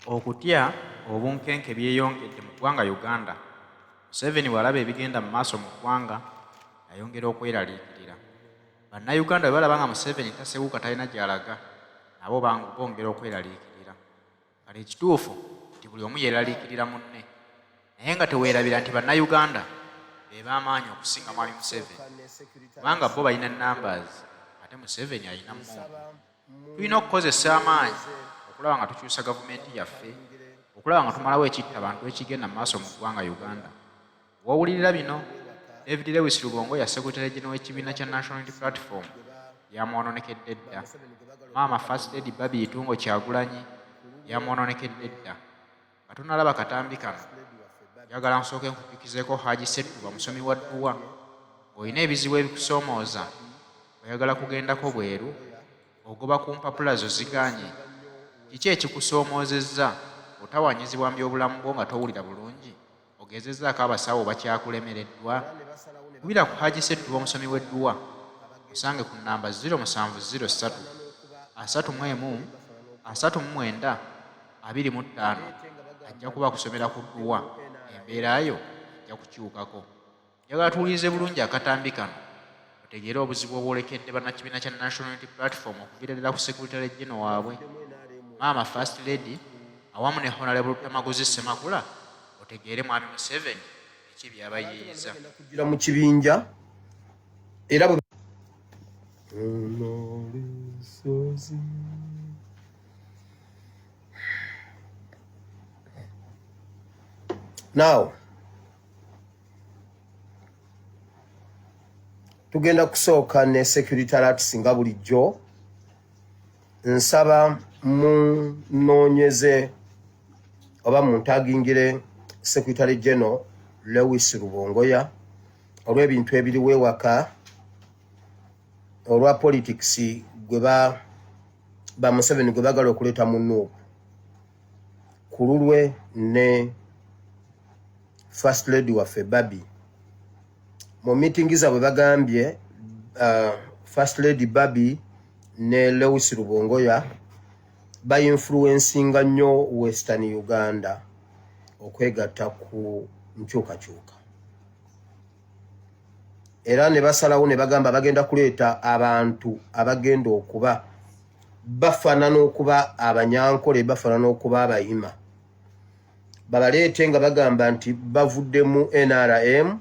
Okutya obunkenke byeyongedde mu ggwanga Uganda. Museveni bw'alaba ebigenda mu maaso mu ggwanga ayongera okweraliikirira. Bannayuganda bwe balaba nga Museveni tasewuka talina gy'alaga nabo bongera okweraliikirira. Kale ekituufu nti buli omu yeeraliikirira munne, naye nga teweerabira nti bannayuganda be b'amaanyi okusinga mwami Museveni, kubanga bo balina numbers ate Museveni alina muntu. Tulina okukozesa amaanyi okulaba nga tukyusa gavumenti yaffe, okulaba nga tumalawo ekitta abantu ekigenda mu maaso mu ggwanga Uganda. Wawulirira bino, David Lewis Rubongoya Secretary General w'ekibiina kya National Unity Platform yamwononekedde dda. Maama First Lady Barbie Itungo Kyagulanyi yamwononekedde dda. Nga tunalaba katambi kano, njagala nsooke nkupikizeeko Haji Settuba musomi wa dduwa. Ng'olina ebizibu ebikusoomooza, oyagala kugendako bweru, ogoba ku mpapula zo zigaanye. Kiki ekikusoomozezza otawanyizibwa mu byobulamu bwo nga towulira bulungi? Ogezezzaako abasawo bakyakulemereddwa? Kubira ku Haji Settuba omusomi w'edduwa, musange ku nnamba 0703 31 39 25. Ajja kuba kusomera ku dduwa, embeera yo ajja kukyukako. Njagala tuwulirize bulungi akatambi kano otegeere obuzibu obwolekedde bannakibiina kya National Unity Platform okuviirira ku Secretary General waabwe Maama First Lady awamu ne Honorable Luttamaguzi Ssemakula, otegeere mwami Museveni eki byabayiiza. Kugira mu kibinja era now tugenda kusooka ne security alert singa bulijjo. Nsaba munoonyeze oba muntagingire Secretary General Lewis Rubongoya olw'ebintu ebiriwo ewaka olwa politics gwe ba Museveni gwe bagala okuleeta mu Nuupu ku lulwe ne First Lady waffe Barbie. Mu meeting zaabwe bagambye First Lady Barbie ne Lewis Rubongoya influencinga nnyo Western Uganda okwegatta ku nkyukakyuka. Era ne basalawo ne bagamba bagenda kuleeta abantu abagenda okuba bafaanana okuba abanyankole, bafaanana okuba abayima. Babaleete nga bagamba nti bavudde mu NRM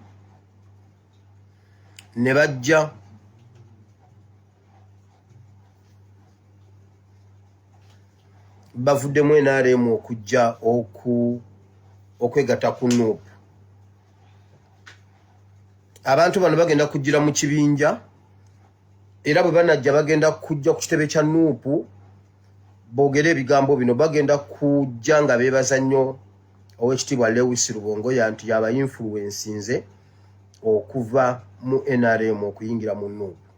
ne bajja bavuddemu NRM okujja okwegatta ku Nuupu. Abantu bano bagenda kujjira mu kibinja era bwe banajja bagenda kujja ku kitebe kya Nuupu boogere ebigambo bino. Bagenda kujja nga beebaza nnyo Oweekitiibwa Lewis Rubongoya nti yaba influencinze okuva mu NRM okuyingira mu Nuupu.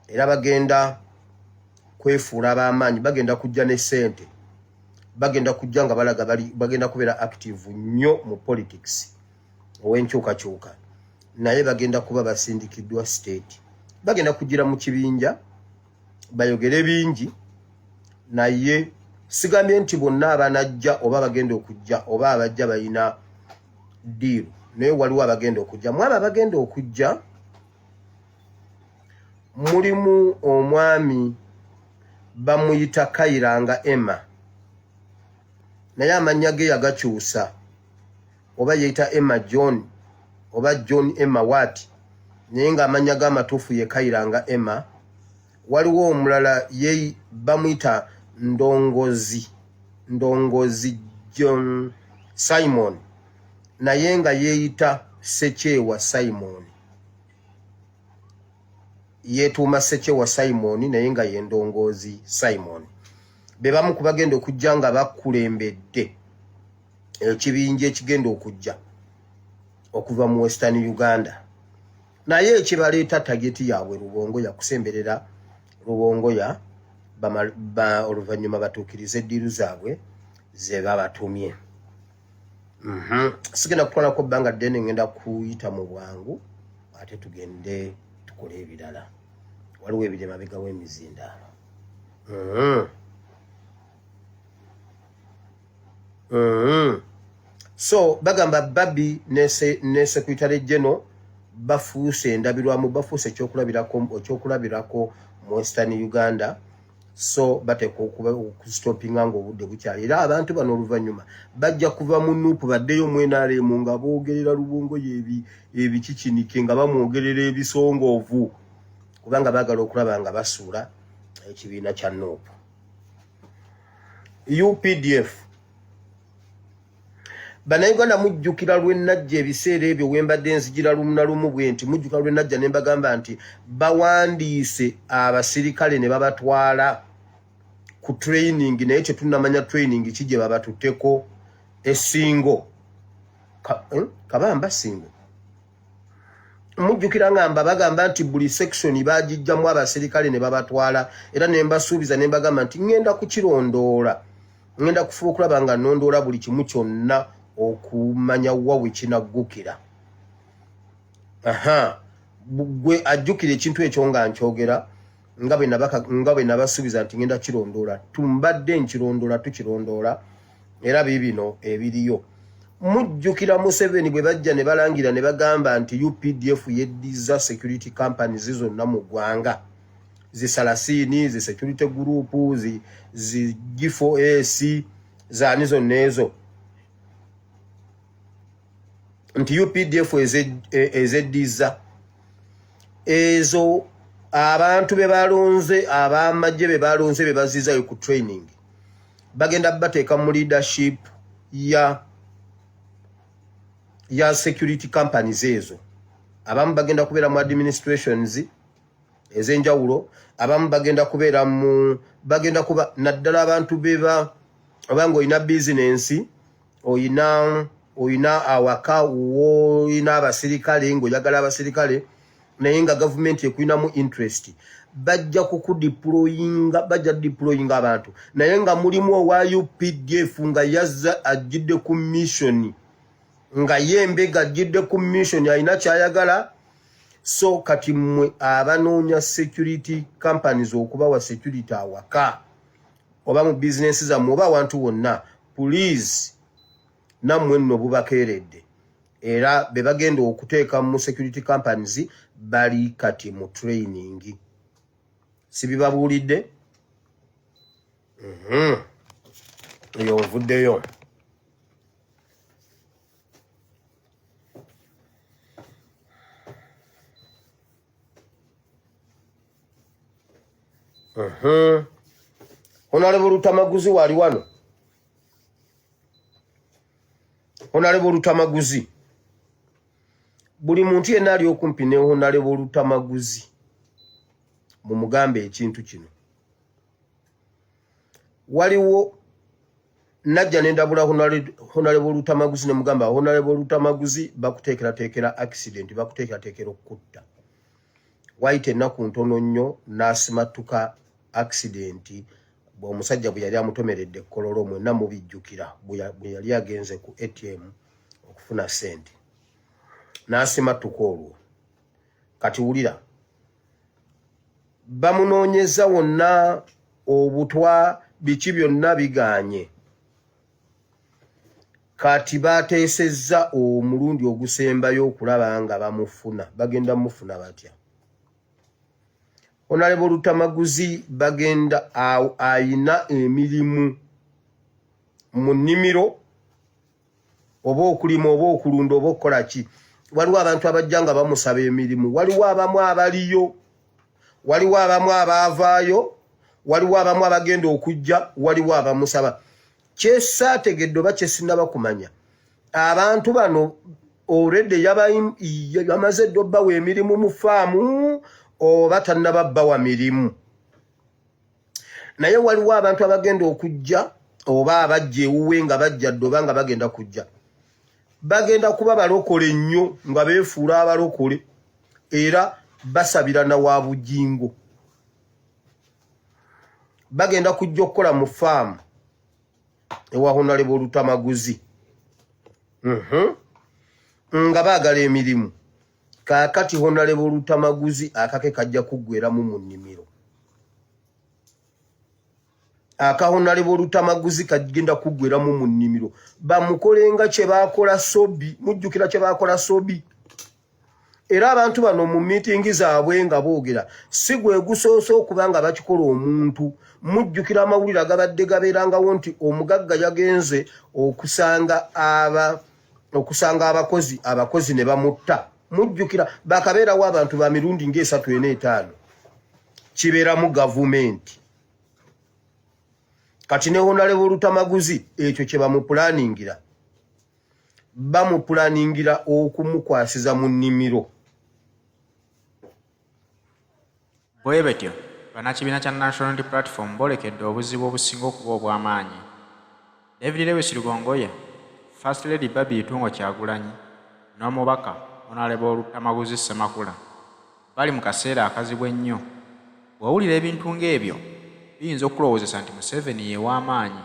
Era bagenda kwefuula ab'amaanyi, bagenda kujja ne ssente, bagenda kujja nga balaga bagenda kubeera active nnyo mu politics ow'enkyukakyuka, naye bagenda kuba basindikiddwa state. Bagenda kujjira mu kibinja bayogere bingi, naye sigambye nti bonna abanajja oba bagenda okujja oba abajja balina diiru, naye waliwo abagenda okujja. Mu abo abagenda okujja mulimu omwami bamuyita Kayiranga Emma, naye amannya ge yagakyusa, oba yeyita Emma John oba John Emma Watt, naye ng'amannya g'amatuufu ye Kayiranga Emma. Waliwo omulala ye bamuyita Ndongozi John Simon, naye nga yeeyita Sekyewa Simon. Yeetuuma Sekyewa Simon naye nga ye Ndongozi Simon. Be bamu ku bagenda okujja nga bakulembedde ekibinja ekigenda okujja okuva mu Western Uganda. Naye ekibaleeta tageti yaabwe Rubongoya, kusemberera Rubongoya oluvannyuma batuukirize eddiiru zaabwe ze babatumye. Sigenda kutwalako bbanga ddene, ngenda kuyita mu bwangu ate tugende tukole ebirala. Waliwo ebiri mabega w'emizindaalo. So bagamba Barbie ne Secretary General bafuuse endabirwamu, bafuuse ekyokulabirako mu Western Uganda. So bateeka okustopinga ng'obudde bukyali. Era abantu bano oluvannyuma bajja kuva mu Nuupu baddeyo mu NRM nga boogerera Rubongoya ebikikinike nga bamwogerera ebisongoovu, kubanga baagala okulaba nga basuula ekibiina kya Nuupu. UPDF Bannayuganda mujjukira lwe najja ebiseera ebyo we mbadde nzijira lumu na lumu bwe nti mujjukira lwe najja ne mbagamba nti bawandiise abasirikale ne babatwala ku training, naye kye tunnamanya training kijje babatutteko esingo kabamba singo. Mujjukira ngamba bagamba nti buli section bagijjamu abasirikale ne babatwala, era ne mbasuubiza ne mbagamba nti ngenda kukirondoola, ngenda kufuba okulaba nga nnondoola buli kimu kyonna okumanya wawe kinaggukira. Gwe ajjukira ekintu ekyo nga nkyogera nga bwe nabasuubiza nti ngenda kirondoola. Tumbadde nkirondoola, tukirondoola, era biibino ebiriyo. Mujjukira Museveni bwe bajja ne balangira ne bagamba nti UPDF yeddiza security companies zonna mu ggwanga, zi Salasini, zi security group, zi G4S, zaani zonna ezo, nti UPDF ezeddiza ezo. Abantu be balonze, abamajje be balonze be bazizayo ku training, bagenda bateeka mu leadership ya security companies ezo. Abamu bagenda kubeera mu administrations ez'enjawulo, abamu bagenda kubeera bagenda kuba naddala abantu beba obanga oyina business, oyina awaka, oyina abasirikale ng'oyagala abasirikale naye nga government ekulinamu interest, bajja kukudeployinga abantu, naye nga mulimu owa UPDF nga yazza ajjidde ku mission, nga yembega ajjidde ku mission alina kyayagala. So kati mmwe abanoonya security companies okubawa security awaka oba mu business zammwe oba abantu wonna, please nammwe nno bubakeeredde. Era be bagenda okuteeka mu security companies bali kati mu training. Sibibabuulidde? Eyo nvuddeyo. Honorable Luttamaguzi wali wano. Honorable Luttamaguzi, buli muntu yenna ali okumpi ne Honorable Luttamaguzi mumugambe ekintu kino. Waliwo najja nendabula Honorable Luttamaguzi ne mugamba Honorable Luttamaguzi bakuteekerateekera accident, bakuteekerateekera okutta. Waite ennaku ntono nnyo n'asimattuka accident bw'omusajja bwe yali amutomeredde ekkololo, mwenna mubijjukira, bwe yali agenze ku ATM okufuna ssente n'asimattuka olwo. Kati wulira, bamunoonyeza wonna obutwa, biki byonna biganye. Kati bateesezza omulundi ogusembayo okulaba nga bamufuna. Bagenda mufuna batya? Honorable Luttamaguzi bagenda ayina emirimu mu nnimiro oba okulima oba okulunda oba okukola ki. Waliwo abantu abajja nga bamusaba emirimu, waliwo abamu abaliyo, waliwo abamu abaavaayo, waliwo abamu abagenda okujja, waliwo abamusaba. Kyesaategedde oba kyesinaba kumanya, abantu bano already yamaze dde obbawa emirimu mu faamu oba tannababbawa mirimu. Naye waliwo abantu abagenda okujja oba abajja ewuwe nga bajja dde oba nga bagenda kujja, bagenda kuba balokole nnyo nga beefuula abalokole era basabira na wa bugingo. Bagenda kujja okukola mu faamu ewa Honorable Luttamaguzi nga baagala emirimu. kakati Honorable Luttamaguzi akake kajja kuggweramu mu nnimiro. Honorable Luttamaguzi kagenda kuggweramu mu nnimiro. Bamukolenga kye bakola Sobi, mujjukira kye bakola Sobi. Era abantu bano mu meeting zaabwe nga boogera si gwe gusoose okubanga bakikola omuntu. Mujjukira amawulire agabadde gabeerangawo nti omugagga yagenze okusanga abakozi ne bamutta. Mujjukira bakabeerawo abantu ba mirundi ng'esatu ena etaano. Kibeeramu gavumenti. Kati ne Honorable Luttamaguzi ekyo kye bamupulaningira. Bamupulaningira okumukwasiza mu nnimiro. Bwe betyo bannakibiina kya National Unity Platform boolekedde obuzibu obusinga okuba obw'amaanyi. David Lewis Rubongoya, First Lady Barbie Itungo Kyagulanyi n'omubaka Honorable Luttamaguzi Ssemakula bali mu kaseera akazibu ennyo. Bw'owulira ebintu ng'ebyo biyinza okulowoozesa nti Museveni ye w'amaanyi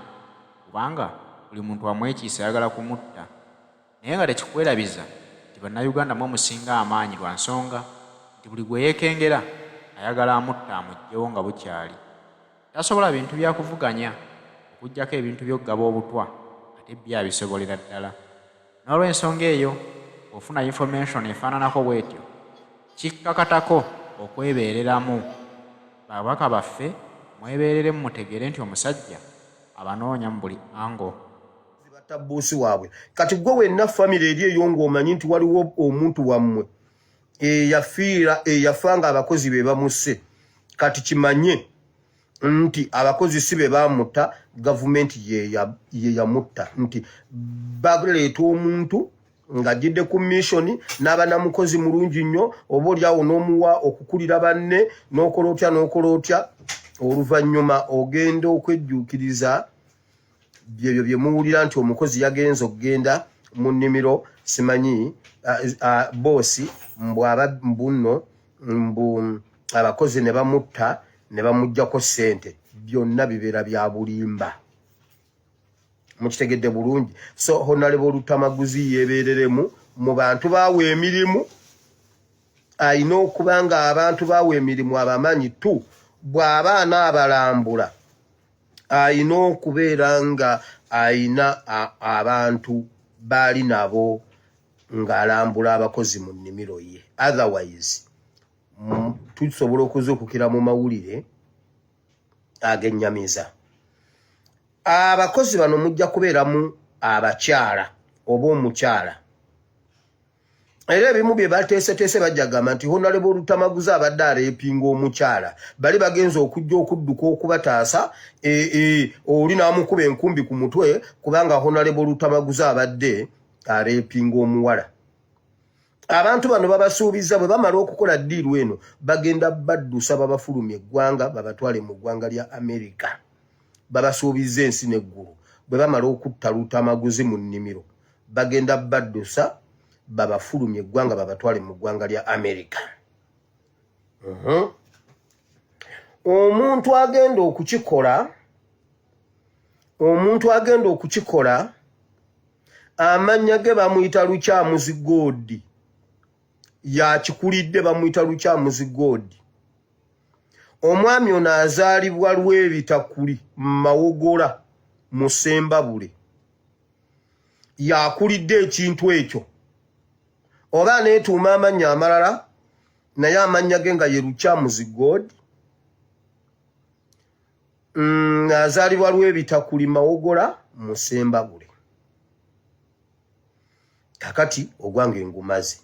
kubanga buli muntu amwekiisa ayagala kumutta. Naye nga tekikwerabiza nti bannayuganda mwe musinga amaanyi lwa nsonga nti buli gwe yeekengera ayagala amutta amuggyewo nga bukyali. Tasobola bintu bya kuvuganya okuggyako ebintu by'oggaba obutwa ate byo abisobolera ddala. N'olw'ensonga eyo ofuna information efaananako bw'etyo kikkakatako okwebeereramu. Babaka baffe mwebeereremu mutegeere nti omusajja abanoonya mu buli ango. Batabuusi waabwe. Kati gwe wenna famire eri eyo ng'omanyi nti waliwo omuntu wammwe eyafanga abakozi be bamusse. Kati kimanye nti abakozi si be bamutta, gavumenti ye yamutta. Nti baleeta omuntu ng'ajjidde ku mission n'aba namukozi mulungi nnyo oba oliawo n'omuwa okukulira banne n'okola otya oluvannyuma ogenda okwejjuukiriza byebyo bye muwulira nti omukozi yagenze okugenda mu nnimiro simanyi boosi mbunno abakozi ne bamutta ne bamuggyako ssente. Byonna bibeera bya bulimba. Mukitegedde bulungi. So Honorable Luttamaguzi yeebereremu mu bantu baawe emirimu. Ayina okuba nga abantu baawe emirimu abamanyi tu bw'aba anaabalambula. Ayina okubeera nga ayina abantu baali nabo ng'alambula abakozi mu nnimiro ye. Otherwise tusobola okuzuukukira mu mawulire ag'ennyamiza. Abakozi bano mujja kubeeramu abakyala oba omukyala. Era ebimu bye bateeseteese bajja gamba nti Honorable Luttamaguzi abadde areepinga omukyala. Bali bagenza okujja okudduka okubataasa oli n'amukuba enkumbi ku mutwe kubanga Honorable Luttamaguzi abadde areepinga omuwala. Abantu bano babasuubiza bwe bamala okukola ddiiru eno bagenda baddusa babafulumya eggwanga babatwale mu ggwanga lya Amerika. Babasuubiza ensi n'eggulu. Bwe bamala okutta Luttamaguzi mu nnimiro bagenda baddusa babafulumya eggwanga babatwale mu ggwanga lya Amerika. Omuntu agenda okukikola amannya ge bamuyita Lukyamuzi Godi. Yakikulidde bamuyita Lukyamuzi Godi. Omwami ono azaalibwa LW'ABATEMU Mawogola mu Ssembabule. Yakulidde ekintu ekyo. Oba neetuuma amannya amalala naye amannya ge nga ye Lukyamuzi Godi. Azaalibwa LW'ABATEMU Mawogola mu Ssembabule. Kakati ogwange ngumaze.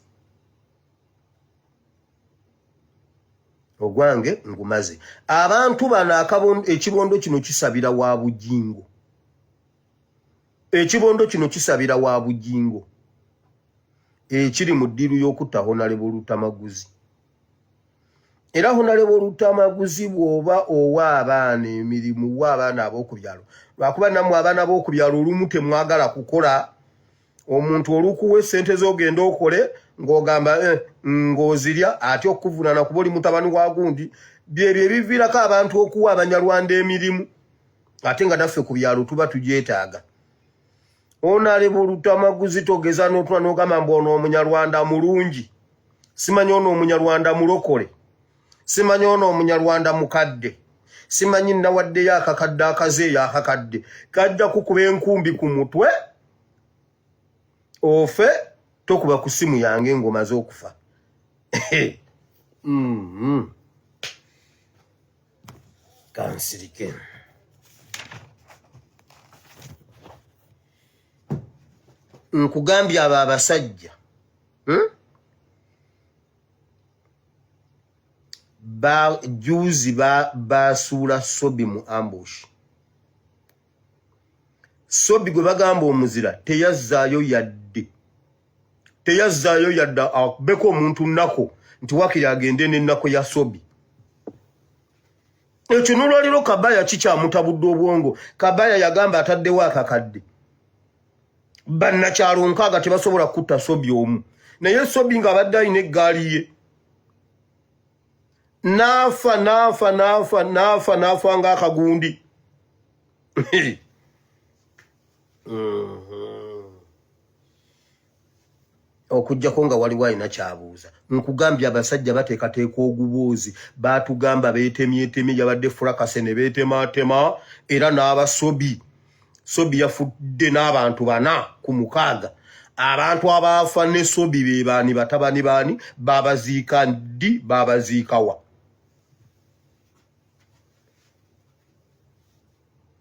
Ogwange ngumaze. Abantu bano ekibondo kino kisabira wa bujingo. Ekibondo kino kisabira wa bujingo. Ekiri mu ddiiru y'okutta Honorable Luttamaguzi. Era Honorable Luttamaguzi bw'oba owa abaana emirimu wa abaana ab'okubyalo. Lwakuba nammwe abaana b'okubyalo olumu temwagala kukola. Omuntu olukuwa essente z'ogenda okole ng'ogamba ng'ozirya ate okuvunaana kuba oli mutabani wa gundi. Byebyo ebiviirako abantu okuwa Abanyarwanda emirimu ate nga naffe ku byalo tuba tugyetaaga. Honorable Luttamaguzi togeza n'otula n'ogamba mbu ono Omunyarwanda mulungi simanyi ono omunyarwanda mulokole, simanyi ono omunyarwanda mukadde, simanyi nawaddeyo akakadde akazeeyo akakadde kajja kukuba enkumbi ku mutwe ofe tokuba ku simu yange ng'omaze okufa. Kansirike. Nkugambye abo abasajja juzi basuula Sobi mu ambush. Sobi gwe bagamba omuzira teyazzaayo yadde akubeko omuntu nnako nti wakiri agende n'ennako ya Sobi. Ekyo n'olwaliro Kabaya kikyamutabudde obwongo. Kabaya yagamba ataddewo akakadde. Bannakyalo 6 tebasobola kutta Sobi omu. Naye Sobi ng'abadde alina eggaali ye. Naafa ng'akagundi. Okujjako nga waliwo alina kyabuuza. Nkugambye abasajja bateekateeka ogubuuzi. Baatugamba beetemyetemye yabadde furakase ne beetemaatema era n'abasobi. Sobi yafudde n'abantu 4 ku 6. Abantu abaafa ne Sobi be baani batabani baani babaziika ndi babaziika wa.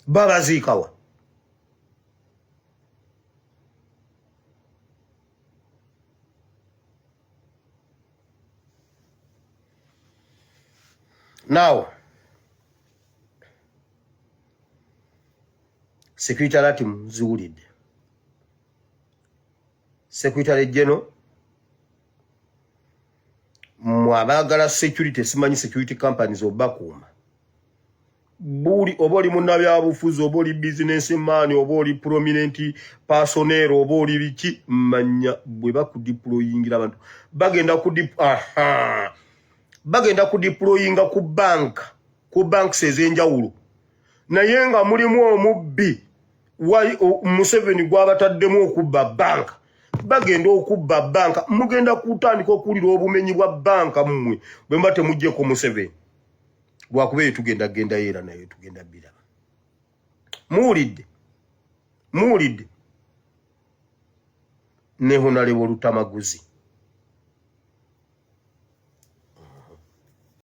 Babaziika wa. Now, Secretariat mziwulidde. Secretary General Abaagala security simanyi security companies obakuuma. Buli oboli munnabyabufuzi oboli business man oboli prominent personnel oboli biki manya bwe bakudeployingira abantu bagenda kudeployinga ku banks ezenjawulo naye nga mulimu omubbi Museveni gwabataddemu okubba bank bagenda okubba bank mugenda kutandika okulira obumenyi bwa banka mmwe bwe mbate mujje ko Museveni lwakubeera tugenda era naye tugenda bila muwulidde ne Honorable Luttamaguzi